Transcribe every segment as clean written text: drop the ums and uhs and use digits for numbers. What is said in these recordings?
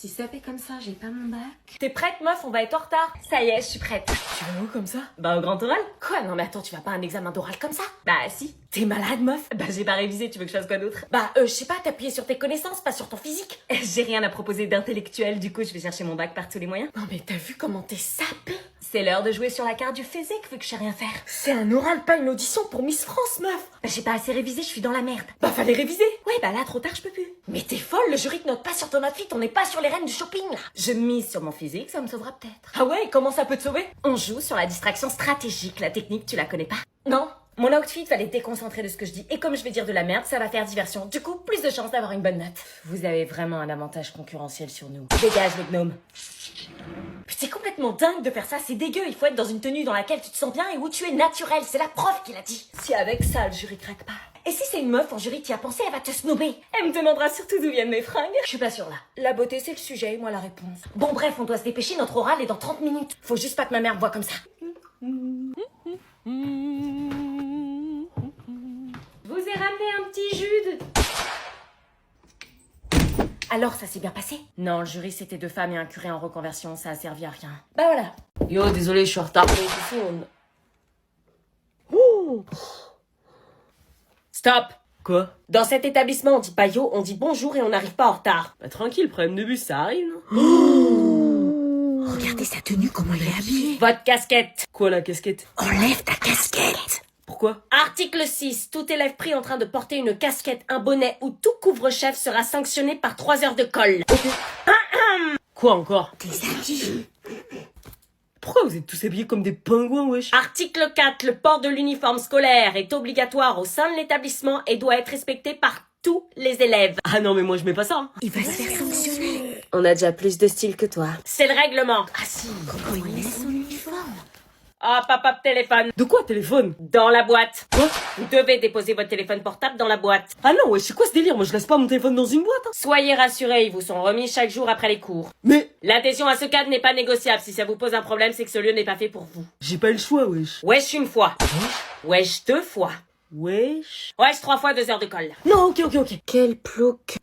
Si ça fait comme ça, j'ai pas mon bac. T'es prête, meuf? On va être en retard. Ça y est, je suis prête. Tu vas où comme ça? Bah, au grand oral. Quoi? Non mais attends, tu vas pas à un examen d'oral comme ça? Bah, si. T'es malade, meuf? Bah, j'ai pas révisé, tu veux que je fasse quoi d'autre? Bah, je sais pas, t'appuyer sur tes connaissances, pas sur ton physique. J'ai rien à proposer d'intellectuel, du coup, je vais chercher mon bac par tous les moyens. Non mais t'as vu comment t'es sapée? C'est l'heure de jouer sur la carte du physique, vu que je sais rien faire. C'est un oral, pas une audition pour Miss France, meuf. Bah, j'ai pas assez révisé, je suis dans la merde. Bah, fallait réviser. Ouais, bah là, trop tard, je peux plus. Mais t'es folle, le jury te note pas sur ton outfit, on n'est pas sur les reines du shopping, là. Je mise sur mon physique, ça me sauvera peut-être. Ah ouais, comment ça peut te sauver? On joue sur la distraction stratégique, la technique, tu la connais pas? Non. Mon outfit va les déconcentrer de ce que je dis, et comme je vais dire de la merde, ça va faire diversion. Du coup, plus de chances d'avoir une bonne note. Vous avez vraiment un avantage concurrentiel sur nous. Dégage, le gnome. C'est complètement dingue de faire ça, c'est dégueu. Il faut être dans une tenue dans laquelle tu te sens bien et où tu es naturel. C'est la prof qui l'a dit. Si avec ça, le jury craque pas. Et si c'est une meuf en jury qui a pensé, elle va te snobber. Elle me demandera surtout d'où viennent mes fringues. Je suis pas sûre là. La beauté, c'est le sujet, et moi la réponse. Bon bref, on doit se dépêcher, notre oral est dans 30 minutes. Faut juste pas que ma mère me voie comme ça. Vous ai ramené un petit jus de... Alors, ça s'est bien passé? Non, le jury c'était 2 femmes et un curé en reconversion, ça a servi à rien. Bah voilà. Yo, désolé, je suis en retard. Mais ici, on... Stop. Quoi? Dans cet établissement, on dit pas yo, on dit bonjour et on n'arrive pas en retard. Bah tranquille, problème de bus, ça arrive, non? Regardez sa tenue, comment il est habillé. Votre casquette. Quoi, la casquette? Enlève ta casquette. Pourquoi? Article 6. Tout élève pris en train de porter une casquette, un bonnet ou tout couvre-chef sera sanctionné par 3 heures de colle. Quoi encore? Tes habits. Pourquoi vous êtes tous habillés comme des pingouins, wesh? Article 4. Le port de l'uniforme scolaire est obligatoire au sein de l'établissement et doit être respecté par tous les élèves. Ah non, mais moi je mets pas ça. Hein. Il va se faire sanctionner. On a déjà plus de style que toi. C'est le règlement. Ah si. Comment il met son uniforme? Ah, papa, téléphone. De quoi, téléphone? Dans la boîte. Quoi? Vous devez déposer votre téléphone portable dans la boîte. Ah non, wesh, c'est quoi ce délire? Moi je laisse pas mon téléphone dans une boîte, hein. Soyez rassurés, ils vous sont remis chaque jour après les cours. Mais L'adhésion à ce cadre n'est pas négociable. Si ça vous pose un problème, c'est que ce lieu n'est pas fait pour vous. j'ai pas eu le choix, wesh. Wesh une fois. Wesh 2 fois. Wesh. Wesh 3 fois 2 heures de colle. Non, ok. Quel plouc.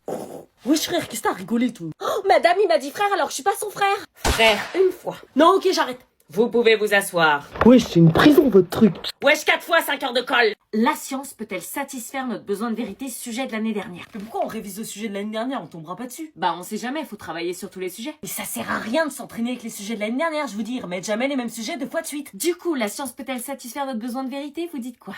Wesh frère, qu'est-ce que t'as rigolé, toi? Oh, madame, il m'a dit frère alors que je suis pas son frère. Frère, une fois. Non, ok, j'arrête. Vous pouvez vous asseoir. Wesh, c'est une prison, votre truc. Wesh 4 fois 5 heures de colle. La science peut-elle satisfaire notre besoin de vérité sujet de l'année dernière? Mais pourquoi on révise le sujet de l'année dernière? On tombera pas dessus. Bah on sait jamais, faut travailler sur tous les sujets. Mais ça sert à rien de s'entraîner avec les sujets de l'année dernière, je vous dis. Remettre jamais les mêmes sujets 2 fois de suite. Du coup, la science peut-elle satisfaire notre besoin de vérité? Vous dites quoi?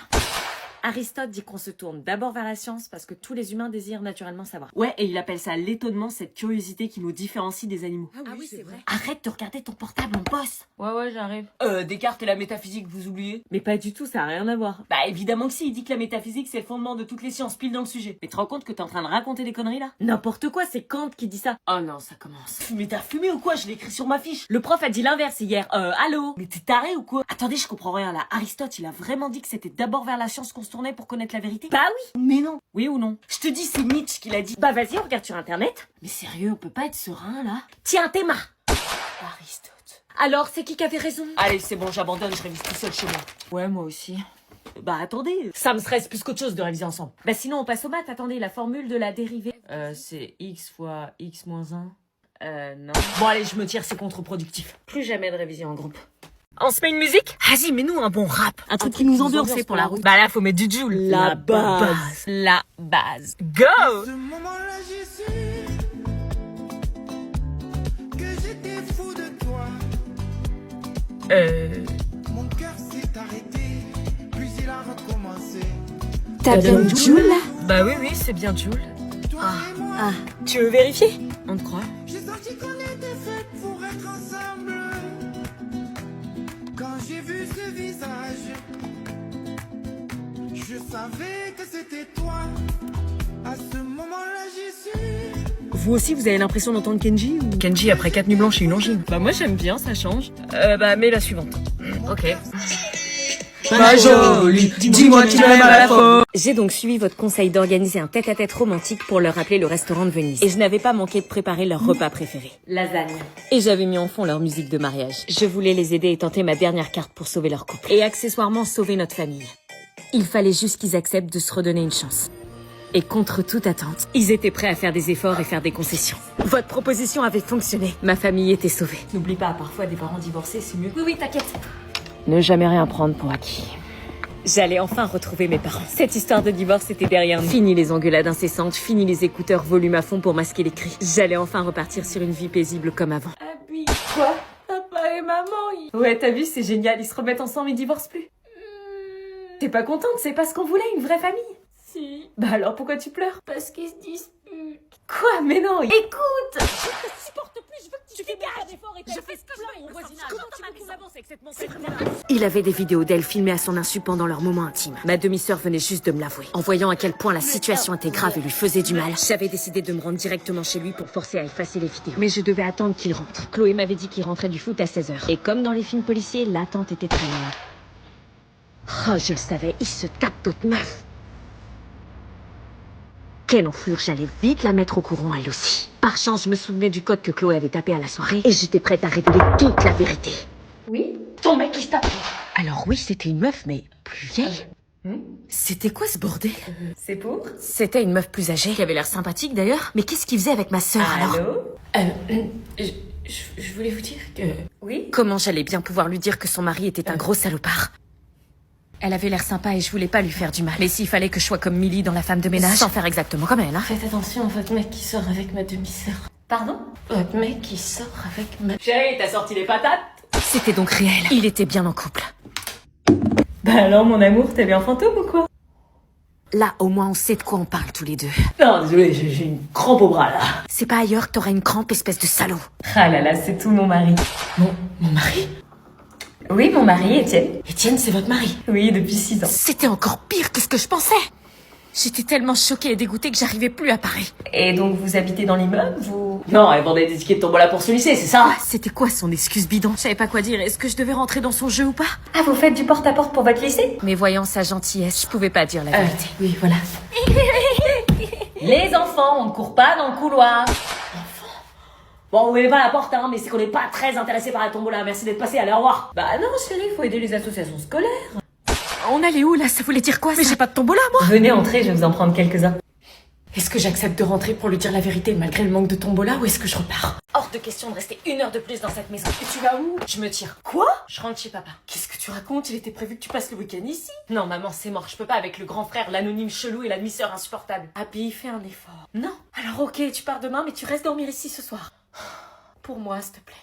Aristote dit qu'on se tourne d'abord vers la science parce que tous les humains désirent naturellement savoir. Ouais, et il appelle ça l'étonnement, cette curiosité qui nous différencie des animaux. Ah oui, c'est vrai. Arrête de regarder ton portable, on bosse. Ouais, j'arrive. Descartes et la métaphysique, vous oubliez? Mais pas du tout, ça a rien à voir. Bah évidemment que si, il dit que la métaphysique c'est le fondement de toutes les sciences, pile dans le sujet. Mais tu te rends compte que t'es en train de raconter des conneries là? N'importe quoi, c'est Kant qui dit ça. Oh non, ça commence. Mais t'as fumé ou quoi? Je l'ai écrit sur ma fiche. Le prof a dit l'inverse hier. Allô? Mais t'es taré ou quoi? Attendez, je comprends rien là. Aristote, il a vraiment dit que c'était d'abord vers la science qu'on se tournait pour connaître la vérité? Bah oui. Mais non. Oui ou non? Je te dis, c'est Nietzsche qui l'a dit. Bah vas-y, on regarde sur internet. Mais sérieux, on peut pas être serein là? Tiens, Théma. Aristote. Alors, c'est qui avait raison? Allez, c'est bon, j'abandonne, je révise tout seul chez moi. Ouais, moi aussi. Bah attendez, ça me stresse plus qu'autre chose de réviser ensemble. Bah sinon, on passe aux maths. Attendez, la formule de la dérivée. C'est x fois x moins 1. Non. Bon allez, je me tire, c'est contre-productif. Plus jamais de révision en groupe. On se met une musique? Vas-y, mets-nous un bon rap. Un truc qui nous ambiance pour la route. Bah là, faut mettre du Joule. La base. La base. Go! Ce moment-là, j'ai su que j'étais fou de toi. Mon cœur s'est arrêté, puis il a recommencé. T'as bien Joule là? Bah oui, c'est bien Joule. Toi et moi, Tu veux vérifier? On te croit. j'ai senti qu'on était fait pour être ensemble. Quand j'ai vu ce visage, je savais que c'était toi. À ce moment-là, j'ai su. Vous aussi, vous avez l'impression d'entendre Kenji ou... Kenji après 4 nuits blanches et une angine. Bah moi, j'aime bien, ça change. Bah mets la suivante. Ok. Ma jolie, dis-moi tu m'aimes à la fois. J'ai donc suivi votre conseil d'organiser un tête-à-tête romantique pour leur rappeler le restaurant de Venise. Et je n'avais pas manqué de préparer leur repas préféré. Lasagne. Et j'avais mis en fond leur musique de mariage. Je voulais les aider et tenter ma dernière carte pour sauver leur couple. Et accessoirement sauver notre famille. Il fallait juste qu'ils acceptent de se redonner une chance. Et contre toute attente, ils étaient prêts à faire des efforts et faire des concessions. Votre proposition avait fonctionné. Ma famille était sauvée. N'oublie pas, parfois des parents divorcés, c'est mieux. Oui, t'inquiète. Ne jamais rien prendre pour acquis. J'allais enfin retrouver mes parents. Cette histoire de divorce était derrière nous. Fini les engueulades incessantes, fini les écouteurs volume à fond pour masquer les cris. J'allais enfin repartir sur une vie paisible comme avant. Abby. Quoi? Papa et maman, Ouais, t'as vu, c'est génial, ils se remettent ensemble, ils divorcent plus. T'es pas contente, c'est pas ce qu'on voulait, une vraie famille? Si. Bah alors pourquoi tu pleures? Parce qu'ils se disputent. Quoi? Mais non, écoute! Je te supporte plus, je veux que tu dégages. Je fais ce que je veux au voisinage. Comment tu m'as avance avec cette montée? Il avait des vidéos d'elle filmées à son insu pendant leur moment intime. Ma demi-sœur venait juste de me l'avouer. En voyant à quel point la situation était grave et lui faisait du mal, j'avais décidé de me rendre directement chez lui pour forcer à effacer les vidéos. Mais je devais attendre qu'il rentre. Chloé m'avait dit qu'il rentrait du foot à 16h. Et comme dans les films policiers, l'attente était très longue. Oh, je le savais, il se tape d'autres meufs. Quelle enflure, j'allais vite la mettre au courant elle aussi. Par chance, je me souvenais du code que Chloé avait tapé à la soirée et j'étais prête à révéler toute la vérité. Oui? Ton mec qui se tape. Alors oui, c'était une meuf, mais plus vieille. C'était quoi ce bordel? C'est pour? C'était une meuf plus âgée, qui avait l'air sympathique d'ailleurs. Mais qu'est-ce qu'il faisait avec ma sœur alors? Allô? Je voulais vous dire que... Oui? Comment j'allais bien pouvoir lui dire que son mari était un gros salopard? Elle avait l'air sympa et je voulais pas lui faire du mal. Mais s'il fallait que je sois comme Millie dans La femme de ménage, sans faire exactement comme elle, hein. Faites attention, votre mec qui sort avec ma demi-sœur. Pardon? Votre mec qui sort avec ma... Chérie, t'as sorti les patates? C'était donc réel. Il était bien en couple. Bah alors, mon amour, t'es bien fantôme ou quoi? Là, au moins, on sait de quoi on parle tous les deux. Non, désolé, j'ai une crampe au bras, là. C'est pas ailleurs que t'auras une crampe, espèce de salaud. Ah là là, c'est tout mon mari. Mon mari? Oui, mon mari, Étienne. Étienne, c'est votre mari? Oui, depuis 6 ans. C'était encore pire que ce que je pensais. J'étais tellement choquée et dégoûtée que j'arrivais plus à parler. Et donc, vous habitez dans l'immeuble, vous... Non, elle vendait des tickets de tombola pour ce lycée, c'est ça? C'était quoi son excuse bidon? Je savais pas quoi dire. Est-ce que je devais rentrer dans son jeu ou pas? Ah, vous faites du porte-à-porte pour votre lycée? Mais voyant sa gentillesse, je pouvais pas dire la vérité. Oui, voilà. Les enfants, on ne court pas dans le couloir. Bon, ouvrez pas la porte, hein, mais c'est qu'on n'est pas très intéressé par la tombola. Merci d'être passé, allez, au revoir. Bah non, chérie, faut aider les associations scolaires. On allait où là? Ça voulait dire quoi? Mais j'ai pas de tombola, moi. Venez entrer, je vais vous en prendre quelques-uns. Est-ce que j'accepte de rentrer pour lui dire la vérité malgré le manque de tombola ou est-ce que je repars? Hors de question de rester 1 heure de plus dans cette maison. Et tu vas où? Je me tire. Quoi? Je rentre chez papa. Qu'est-ce que tu racontes? Il était prévu que tu passes le week-end ici. Non, maman, c'est mort. Je peux pas avec le grand frère, l'anonyme chelou et la demi-sœur insupportable. Abby, fais un effort. Non. Alors ok, tu pars demain, mais tu restes dormir ici ce soir. Pour moi, s'il te plaît.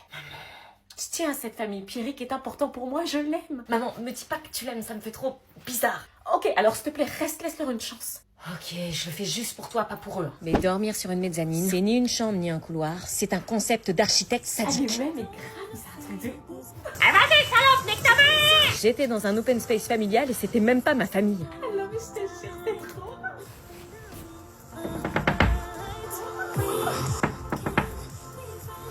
Je tiens à cette famille. Pierrick est important pour moi, je l'aime. Maman, me dis pas que tu l'aimes, ça me fait trop bizarre. Ok, alors s'il te plaît, reste, laisse-leur une chance. Ok, je le fais juste pour toi, pas pour eux. Mais dormir sur une mezzanine, c'est ni une chambre ni un couloir, c'est un concept d'architecte sadique. Ah, mais grave, c'est un truc de... Ah vas-y, salope, nique ta mère! J'étais dans un open space familial et c'était même pas ma famille. Ah non, mais je te jure, c'est trop...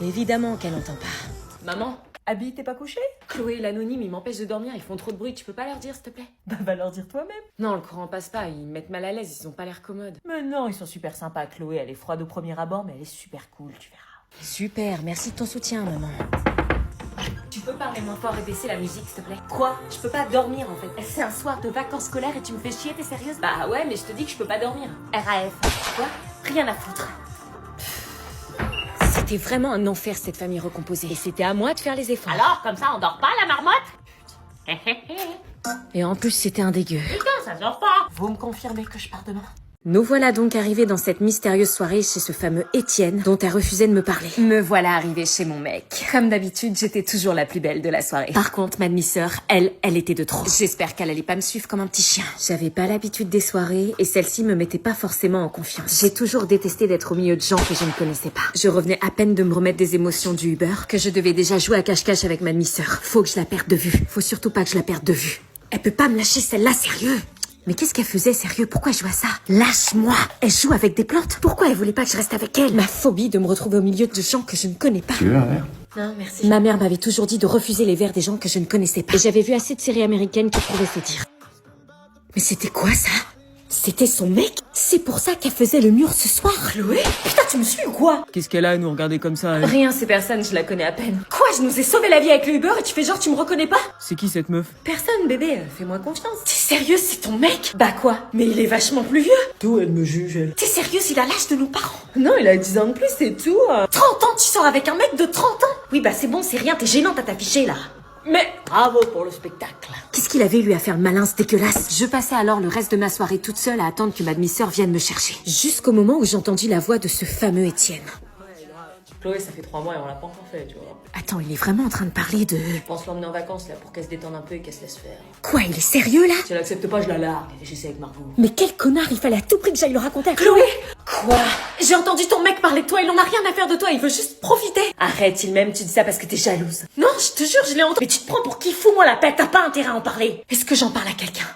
Évidemment qu'elle n'entend pas. Maman, Abby, t'es pas couchée? Chloé et l'anonyme, ils m'empêchent de dormir, ils font trop de bruit, tu peux pas leur dire, s'il te plaît? Bah, va leur dire toi-même. Non, le courant passe pas, ils me mettent mal à l'aise, ils ont pas l'air commodes. Mais non, ils sont super sympas. Chloé, elle est froide au premier abord, mais elle est super cool, tu verras. Super, merci de ton soutien, maman. Tu peux parler moins fort et baisser la musique, s'il te plaît? Quoi? Je peux pas dormir, en fait. C'est un soir de vacances scolaires et tu me fais chier, t'es sérieuse? Bah ouais, mais je te dis que je peux pas dormir. RAF. Quoi? Rien à foutre. C'était vraiment un enfer, cette famille recomposée. Et c'était à moi de faire les efforts. Alors, comme ça, on dort pas, la marmotte? Et en plus, c'était un dégueu. Putain, ça dort pas. Vous me confirmez que je pars demain? Nous voilà donc arrivés dans cette mystérieuse soirée chez ce fameux Étienne dont elle refusait de me parler. Me voilà arrivée chez mon mec. Comme d'habitude, j'étais toujours la plus belle de la soirée. Par contre, ma demi-sœur, elle était de trop. J'espère qu'elle allait pas me suivre comme un petit chien. J'avais pas l'habitude des soirées et celle-ci me mettait pas forcément en confiance. J'ai toujours détesté d'être au milieu de gens que je ne connaissais pas. Je revenais à peine de me remettre des émotions du Uber que je devais déjà jouer à cache-cache avec ma demi-sœur. Faut que je la perde de vue. Faut surtout pas que je la perde de vue. Elle peut pas me lâcher celle-là, sérieux. Mais qu'est-ce qu'elle faisait, sérieux? Pourquoi elle jouait à ça? Lâche-moi! Elle joue avec des plantes? Pourquoi elle voulait pas que je reste avec elle? Ma phobie de me retrouver au milieu de gens que je ne connais pas. Tu veux un verre? Non, merci. Ma mère m'avait toujours dit de refuser les verres des gens que je ne connaissais pas. Et j'avais vu assez de séries américaines qui prouvaient se dire. Mais c'était quoi ça? C'était son mec? C'est pour ça qu'elle faisait le mur ce soir? Chloé? Putain, tu me suis ou quoi? Qu'est-ce qu'elle a à nous regarder comme ça, elle? Rien, c'est personne, je la connais à peine. Quoi, je nous ai sauvé la vie avec le Uber et tu fais genre tu me reconnais pas? C'est qui cette meuf? Personne, bébé, fais-moi confiance. T'es sérieuse, c'est ton mec? Bah quoi? Mais il est vachement plus vieux. D'où elle me juge, elle? T'es sérieuse, il a l'âge de nos parents. Non, il a 10 ans de plus, c'est tout. 30 ans, tu sors avec un mec de 30 ans? Oui, bah c'est bon, c'est rien, t'es gênante à t'afficher là. Mais bravo pour le spectacle. Qu'est-ce qu'il avait lui à faire le malin, ce dégueulasse? Je passais alors le reste de ma soirée toute seule à attendre que ma demi-sœur vienne me chercher. Jusqu'au moment où j'entendis la voix de ce fameux Étienne. Chloé, ça fait 3 mois et on l'a pas encore fait, tu vois. Attends, il est vraiment en train de parler de... Je pense l'emmener en vacances, là, pour qu'elle se détende un peu et qu'elle se laisse faire. Quoi, il est sérieux là? Si elle accepte pas, je la largue. J'essaie avec Margot. Mais quel connard, il fallait à tout prix que j'aille le raconter à Chloé. Quoi? J'ai entendu ton mec parler de toi, il en a rien à faire de toi, il veut juste profiter. Arrête, il m'aime, tu dis ça parce que t'es jalouse. Non, je te jure, je l'ai entendu. Mais tu te prends pour qui? Fous-moi la paix, t'as pas intérêt à en parler. Est-ce que j'en parle à quelqu'un?